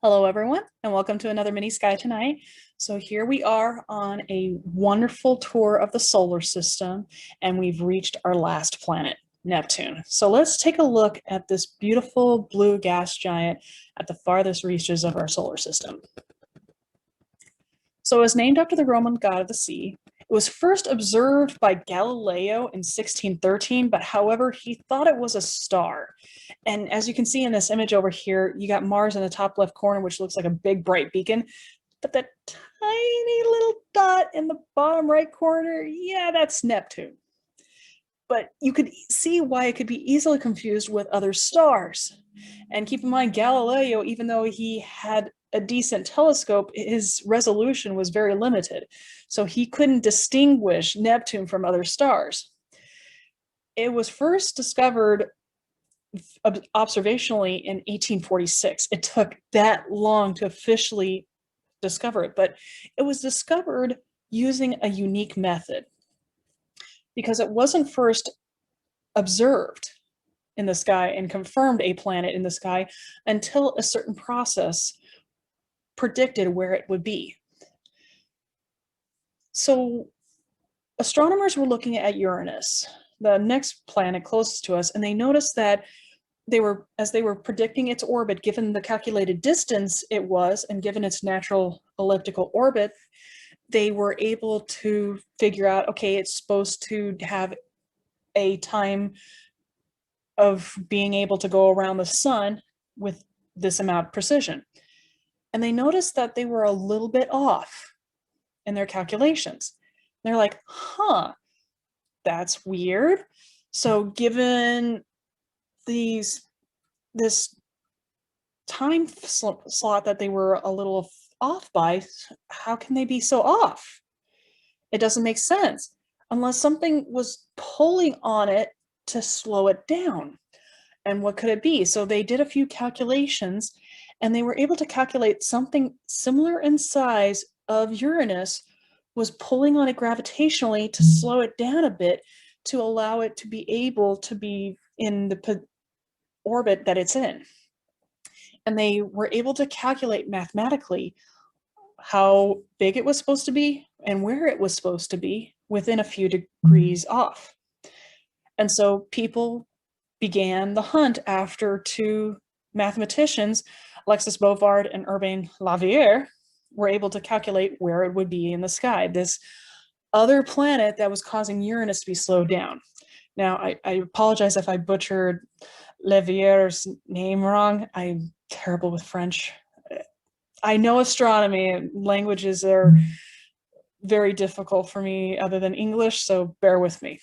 Hello everyone, and welcome to another mini sky tonight. So here we are on a wonderful tour of the solar system, and we've reached our last planet, Neptune. So let's take a look at this beautiful blue gas giant at the farthest reaches of our solar system. So it was named after the Roman god of the sea. It was first observed by Galileo in 1613, but however, he thought it was a star. And as you can see in this image over here, you got Mars in the top left corner, which looks like a big bright beacon. But that tiny little dot in the bottom right corner, yeah, that's Neptune. But you could see why it could be easily confused with other stars. And keep in mind, Galileo, even though he had a decent telescope, his resolution was very limited. So he couldn't distinguish Neptune from other stars. It was first discovered observationally in 1846. It took that long to officially discover it, but it was discovered using a unique method because it wasn't first observed in the sky and confirmed a planet in the sky until a certain process predicted where it would be. So astronomers were looking at Uranus, the next planet closest to us, and they noticed that as they were predicting its orbit, given the calculated distance it was and given its natural elliptical orbit, they were able to figure out, okay, it's supposed to have a time of being able to go around the sun with this amount of precision. And they noticed that they were a little bit off in their calculations. They're like, that's weird. So given this time slot that they were a little off by, how can they be so off? It doesn't make sense unless something was pulling on it to slow it down. And what could it be? So they did a few calculations and they were able to calculate something similar in size of Uranus was pulling on it gravitationally to slow it down a bit to allow it to be able to be in the orbit that it's in. And they were able to calculate mathematically how big it was supposed to be and where it was supposed to be within a few degrees off. And so people began the hunt after two mathematicians, Alexis Bouvard and Urbain Lavier, were able to calculate where it would be in the sky, this other planet that was causing Uranus to be slowed down. Now, I apologize if I butchered Lavier's name wrong. I'm terrible with French. I know astronomy, languages are very difficult for me other than English, so bear with me.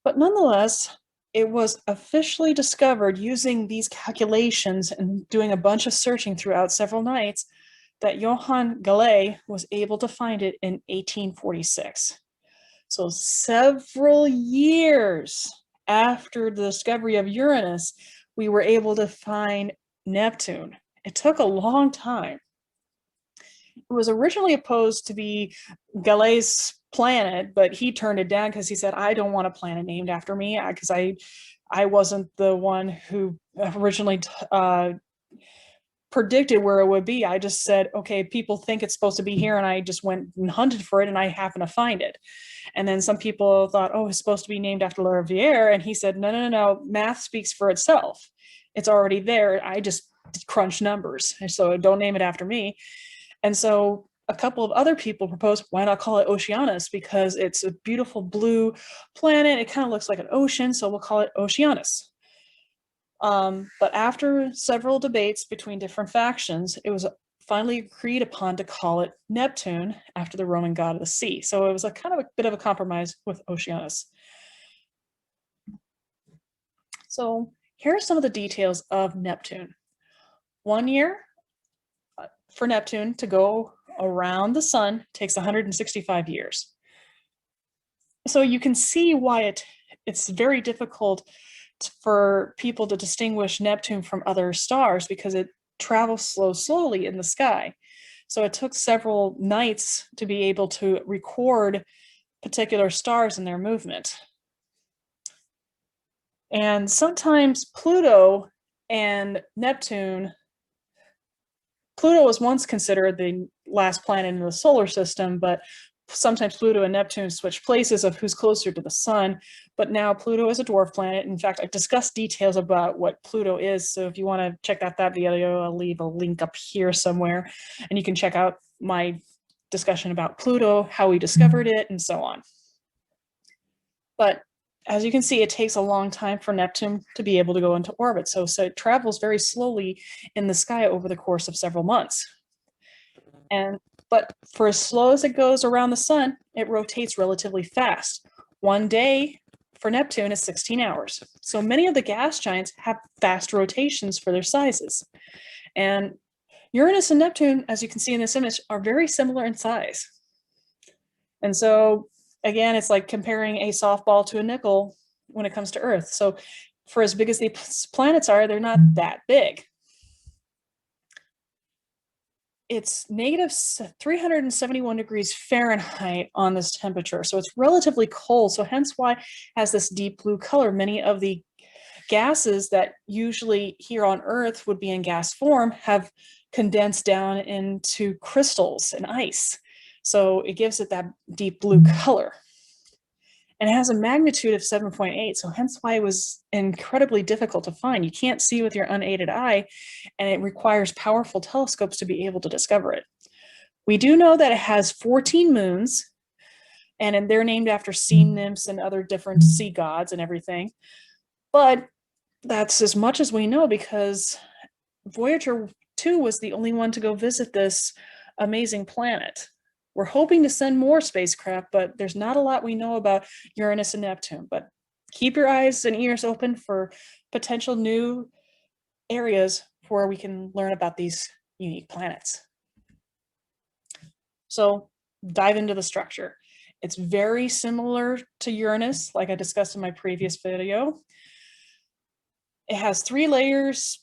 But nonetheless, it was officially discovered using these calculations and doing a bunch of searching throughout several nights that Johann Galilei was able to find it in 1846. So several years after the discovery of Uranus, we were able to find Neptune. It took a long time. It was originally supposed to be Galilei's planet, but he turned it down because he said, I don't want a planet named after me, because I wasn't the one who originally predicted where it would be. I just said, okay, people think it's supposed to be here, and I just went and hunted for it, and I happened to find it. And then some people thought, oh, it's supposed to be named after Laraviere, and he said, no, math speaks for itself. It's already there. I just crunch numbers, so don't name it after me. And so a couple of other people proposed, why not call it Oceanus? Because it's a beautiful blue planet. It kind of looks like an ocean, so we'll call it Oceanus. But after several debates between different factions, it was finally agreed upon to call it Neptune after the Roman god of the sea. So it was a kind of a bit of a compromise with Oceanus. So here are some of the details of Neptune. 1 year for Neptune to go around the sun takes 165 years. So you can see why it's very difficult for people to distinguish Neptune from other stars because it travels slowly in the sky. So it took several nights to be able to record particular stars and their movement. And sometimes Pluto and Neptune Pluto was once considered the last planet in the solar system, but sometimes Pluto and Neptune switch places of who's closer to the sun. But now Pluto is a dwarf planet. In fact, I've discussed details about what Pluto is. So if you want to check out that video, I'll leave a link up here somewhere, and you can check out my discussion about Pluto, how we discovered it, and so on. But as you can see, it takes a long time for Neptune to be able to go into orbit. So it travels very slowly in the sky over the course of several months. But for as slow as it goes around the sun, it rotates relatively fast. One day for Neptune is 16 hours. So many of the gas giants have fast rotations for their sizes. And Uranus and Neptune, as you can see in this image, are very similar in size. And so again, it's like comparing a softball to a nickel when it comes to Earth. So for as big as these planets are, they're not that big. It's negative 371 degrees Fahrenheit on this temperature. So it's relatively cold. So hence why it has this deep blue color. Many of the gases that usually here on Earth would be in gas form have condensed down into crystals and ice. So it gives it that deep blue color. And it has a magnitude of 7.8, so hence why it was incredibly difficult to find. You can't see with your unaided eye, and it requires powerful telescopes to be able to discover it. We do know that it has 14 moons, and they're named after sea nymphs and other different sea gods and everything. But that's as much as we know, because Voyager 2 was the only one to go visit this amazing planet. We're hoping to send more spacecraft, but there's not a lot we know about Uranus and Neptune. But keep your eyes and ears open for potential new areas where we can learn about these unique planets. So dive into the structure. It's very similar to Uranus, like I discussed in my previous video. It has 3 layers,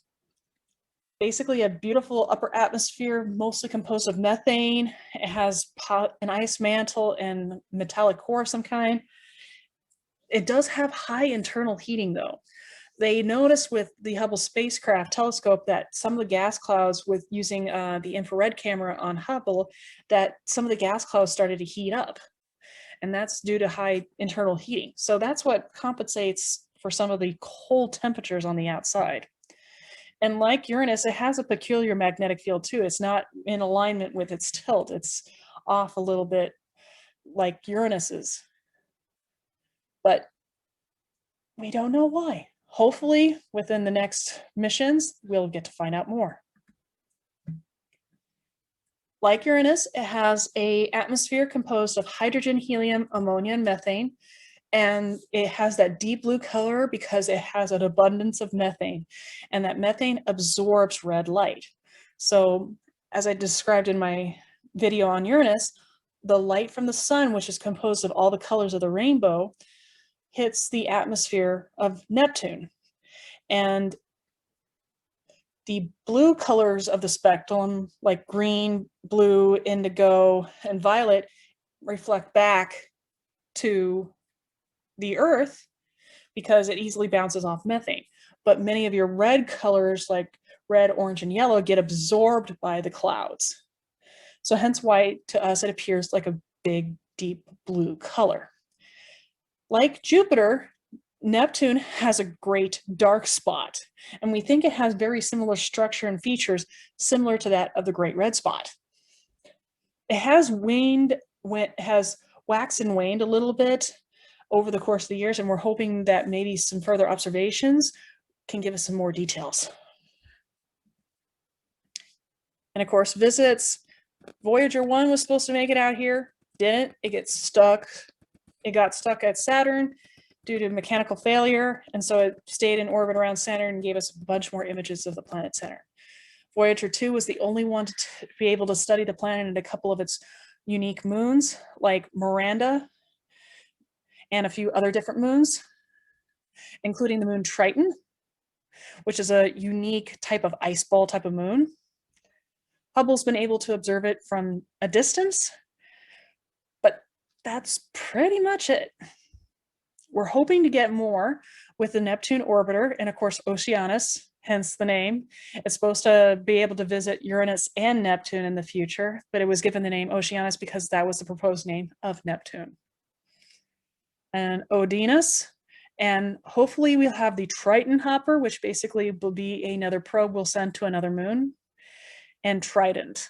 basically a beautiful upper atmosphere, mostly composed of methane. It has an ice mantle and metallic core of some kind. It does have high internal heating though. They noticed with the Hubble spacecraft telescope that some of the gas clouds, with using the infrared camera on Hubble, that some of the gas clouds started to heat up. And that's due to high internal heating. So that's what compensates for some of the cold temperatures on the outside. And like Uranus, it has a peculiar magnetic field too. It's not in alignment with its tilt. It's off a little bit like Uranus's. But we don't know why. Hopefully, within the next missions, we'll get to find out more. Like Uranus, it has an atmosphere composed of hydrogen, helium, ammonia, and methane. And it has that deep blue color because it has an abundance of methane, and that methane absorbs red light. So as I described in my video on Uranus, the light from the sun, which is composed of all the colors of the rainbow, hits the atmosphere of Neptune. And the blue colors of the spectrum, like green, blue, indigo, and violet, reflect back to the Earth because it easily bounces off methane. But many of your red colors, like red, orange, and yellow, get absorbed by the clouds. So hence why to us it appears like a big, deep blue color. Like Jupiter, Neptune has a great dark spot, and we think it has very similar structure and features similar to that of the Great Red Spot. It has waxed and waned a little bit over the course of the years, and we're hoping that maybe some further observations can give us some more details. And of course, visits. Voyager 1 was supposed to make it out here, didn't. It got stuck at Saturn due to mechanical failure, and so it stayed in orbit around Saturn and gave us a bunch more images of the planet Saturn. Voyager 2 was the only one to be able to study the planet and a couple of its unique moons, like Miranda, and a few other different moons, including the moon Triton, which is a unique type of ice ball type of moon. Hubble's been able to observe it from a distance, but that's pretty much it. We're hoping to get more with the Neptune orbiter and of course Oceanus hence the name. It's supposed to be able to visit Uranus and Neptune in the future, but it was given the name Oceanus because that was the proposed name of Neptune. And Odinus, and hopefully we'll have the Triton hopper, which basically will be another probe we'll send to another moon, and Trident.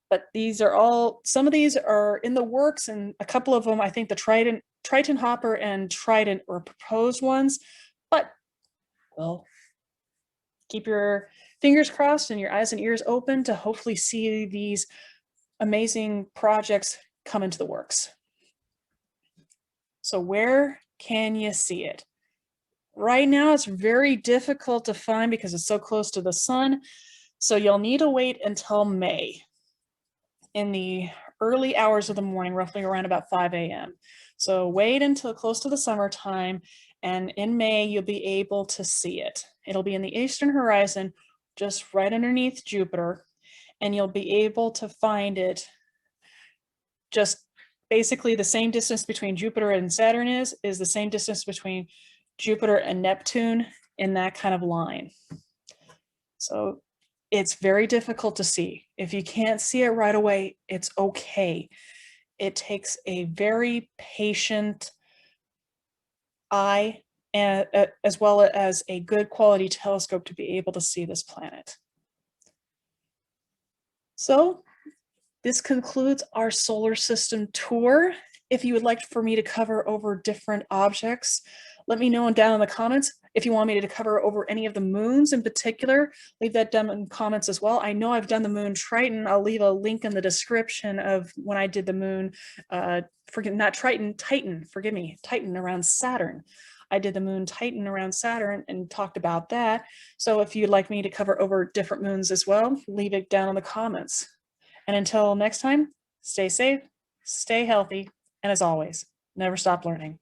But these are all, some of these are in the works, and a couple of them, I think the Triton hopper and Trident were proposed ones, but well, keep your fingers crossed and your eyes and ears open to hopefully see these amazing projects come into the works. So where can you see it? Right now, it's very difficult to find because it's so close to the sun. So you'll need to wait until May in the early hours of the morning, roughly around about 5 a.m. So wait until close to the summertime, and in May, you'll be able to see it. It'll be in the eastern horizon, just right underneath Jupiter, and you'll be able to find it just basically the same distance between Jupiter and Saturn is the same distance between Jupiter and Neptune in that kind of line. So it's very difficult to see. If you can't see it right away, it's okay. It takes a very patient eye and as well as a good quality telescope to be able to see this planet. So this concludes our solar system tour. If you would like for me to cover over different objects, let me know down in the comments. If you want me to cover over any of the moons in particular, leave that down in comments as well. I know I've done the moon Triton. I'll leave a link in the description of when I did the moon, not Triton, Titan, forgive me, Titan around Saturn. I did the moon Titan around Saturn and talked about that. So if you'd like me to cover over different moons as well, leave it down in the comments. And until next time, stay safe, stay healthy, and as always, never stop learning.